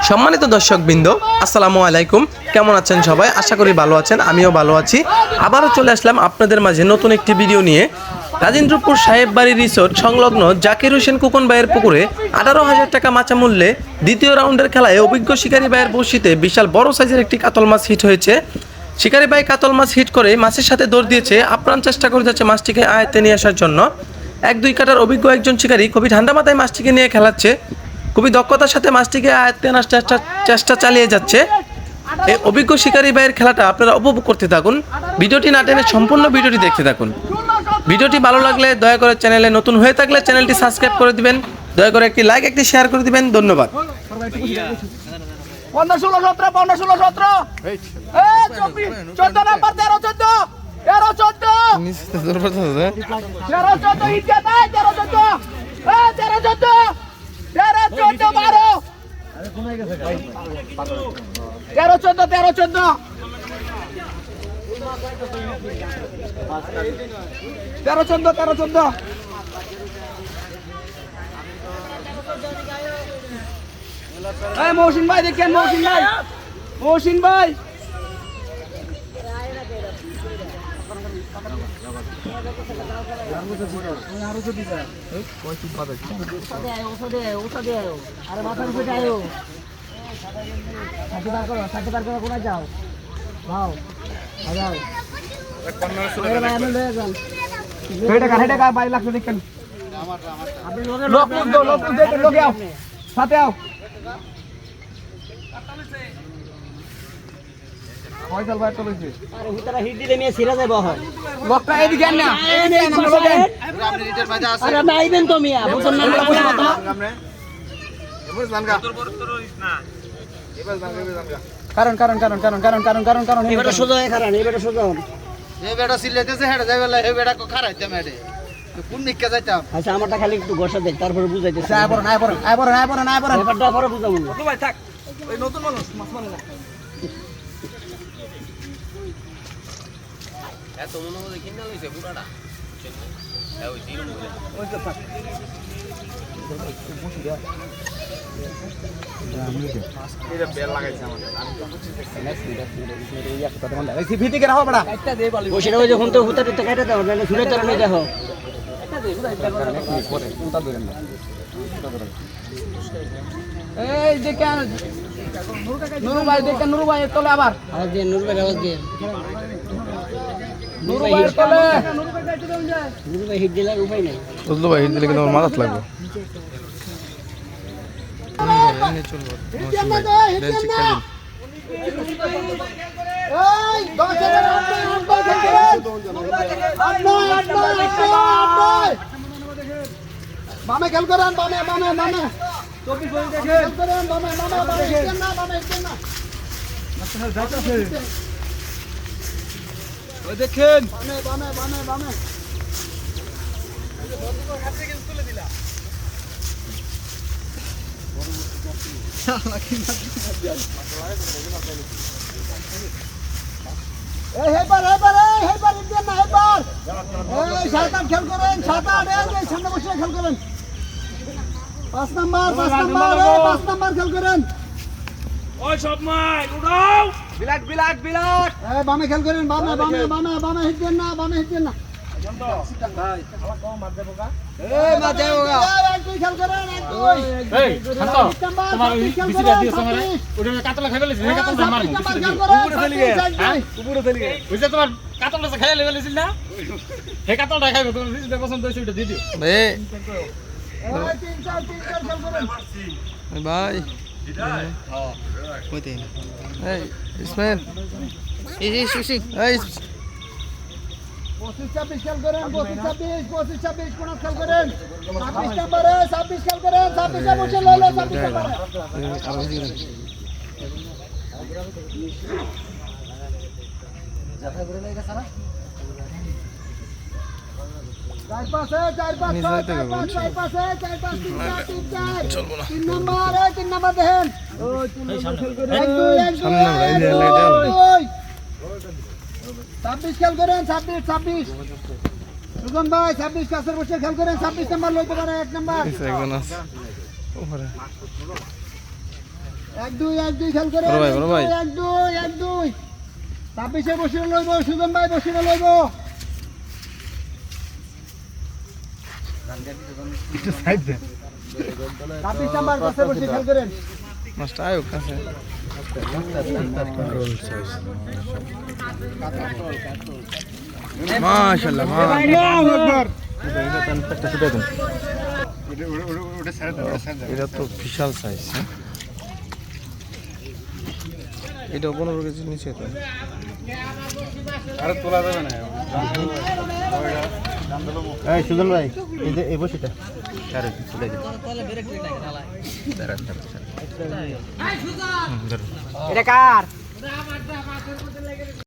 সম্মানিত দর্শকবৃন্দ, আসসালামু আলাইকুম। কেমন আছেন সবাই? আশা করি ভালো আছেন, আমিও ভালো আছি। আবারও চলে আসলাম আপনাদের মাঝে নতুন একটি ভিডিও নিয়ে। রাজেন্দ্রপুর সাহেব বাড়ি রিসোর্ট সংলগ্ন জাকির হোসেন কুকন ভাইয়ের পুকুরে 18,000 টাকা মাচা মূল্যে দ্বিতীয় রাউন্ডের খেলায় অভিজ্ঞ শিকারী ভাইয়ের বড়শিতে বিশাল বড় সাইজের একটি কাতল মাছ হিট হয়েছে। শিকারী ভাই কাতল মাছ হিট করে মাছের সাথে দৌড় দিয়েছে, আপ্রাণ চেষ্টা করে যাচ্ছে মাছটিকে আয়ত্তে নিয়ে আসার জন্য। 1-2 কাটার অভিজ্ঞ একজন শিকারী খুবই ঠান্ডা মাথায় মাছটিকে নিয়ে খেলাচ্ছে, খুবই দক্ষতার সাথে মাছটিকে আয়ত্তে আনার চেষ্টা চালিয়ে যাচ্ছে। এই অভিজ্ঞ শিকারী ভাইয়ের খেলাটা আপনারা উপভোগ করতে থাকুন, ভিডিওটি না টেনে সম্পূর্ণ ভিডিওটি দেখতে থাকুন। ভিডিওটি ভালো লাগলে দয়া করে চ্যানেলে নতুন হয়ে থাকলে চ্যানেলটি সাবস্ক্রাইব করে দিবেন, দয়া করে একটি লাইক একটি শেয়ার করে দিবেন। ধন্যবাদ। 15, 16, 17, 15, 16, 17, 14 নাম্বার 13, 14, 13, 14, 13, 14, হিটে নাই, 13, 14, 13, 14, 13, 14, 12, 13, 14, 13, 14, 13, 14, 13, 14, মহসিন ভাই দেখেন, মহসিন ভাই, মহসিন ভাই, বাইরে লাগছে দেখেন, লোক আও সাথে আও। ফয়সাল ভাই তো লইছে আরে হুতারা হিট দিলে মেয়ে সিরা যাবে হয় লোকটা এদিকে আন না এদিকে আন না লোক আপনি রিটার বাজা আছে আরে আপনি আইবেন তো মিয়া বুঝছেন না কথা কথা আপনি এবার জানগা তোর ইস না এবার জানগা কারণ এবারে সোজা হয় কারণ এবারে সোজা হন এই বেটা সিলেতেছে হেডে যাইবেলা এই বেটা কো খারাইতে মেডে কোন নিকে যাইতাম আচ্ছা আমারটা খালি একটু ঘষা দেখ তারপরে বুঝাইতেছি আয় পড়েন এবারটা পরে বুঝাবো তো ভাই থাক ওই নতুন মানুষ মাছ মানে না এত মনে মনে কিনা লইছে পুরাটা এই ওই জিরো মনে ওই তো থাক এটা বেল লাগাইছে আমাদের আমি তো বুঝছি এই একটা কথা বন্ধ এই ভিটি কে রাখো বড়া একটা দে বলি ওইটা ওই যখন তো হুতা তে কাটা দাও না শুনে তোর নেই দেখো একটা দে পরে হুতা ধরেন না এই যে কেন নুরু ভাই দেখেন নুরু ভাই তোলে আবার আরে যে নুরু ভাই আওয়াজ দিয়ে নুরু ভাই তোলে নুরু ভাই হিট দিলে উপায় নাই বুঝলো ভাই হিট দিলে কিন্তু আমার মাথাত লাগবে এনে চলবো দেন শিক্ষা দিন এই 10 এর 8 বামে খেল করেন বামে 24 বল দেখেন খেল করেন বামে দেখেন না বামে মাস্টার যাইতাছে ওই দেখেন বামে হাতে কিন্তু তুলে দিলা এই হেবার ইন্ডিয়ান না হেবার এই সাতাম খেল করেন সাতা এই সামনে বসে খেল করেন 5 নাম্বার খেল করেন ওই সব মাই উড়াও বিলাট এই বামে খেল করেন বামে হিট দেন না ভাই আমার কম মার দেবো গা এই মার দেবো গা তুই খেল করেন এই শান্ত তোমার পিছি দিও তোমারে ওটা কাতলা খাইবে লিস হে কাতলা মারমু উপরে চলে গে বুঝছ তোমার কাতলটা খাইয়া লেবেলিস না হে কাতলটা খাইবে তোমার পিছি পছন্দ হইছে ওটা দি দিও এই 3-4 খেল করেন ভাই হ্যাঁ কইতে এই ইসমাইল এই সুসি এই 25-26 খেল করেন 25-26 কোন খেল করেন 26 নম্বরে 26 খেল করেন 26 এ বসে লইলো 26 নম্বরে যাতা করে লাগা সারা 4-5 চলবো না 3 নাম্বার দেখেন ওই 3 নাম্বার খেল করেন 26 খেল করেন 26 সুজন ভাই 26 কাছের বসে খেল করেন 26 নাম্বার লইতে পারে 1 নাম্বার একজন আছে ওরে এক দুই খেল করেন বড় ভাই, বড় ভাই। এক দুই 26 বসিয়ে লইব সুজন ভাই বসিয়ে লইব 26 নাম্বার পাশে বসে খেল করেন মাছটা আয়ো কাছে মাশাআল্লাহ এটা তো বিশাল সাইজ এটা 15 কেজি নিচে তো আরে তোলা যাবে না এই সুজন ভাই এই যে এই বসিটা আরে চলে যাবে এটা কার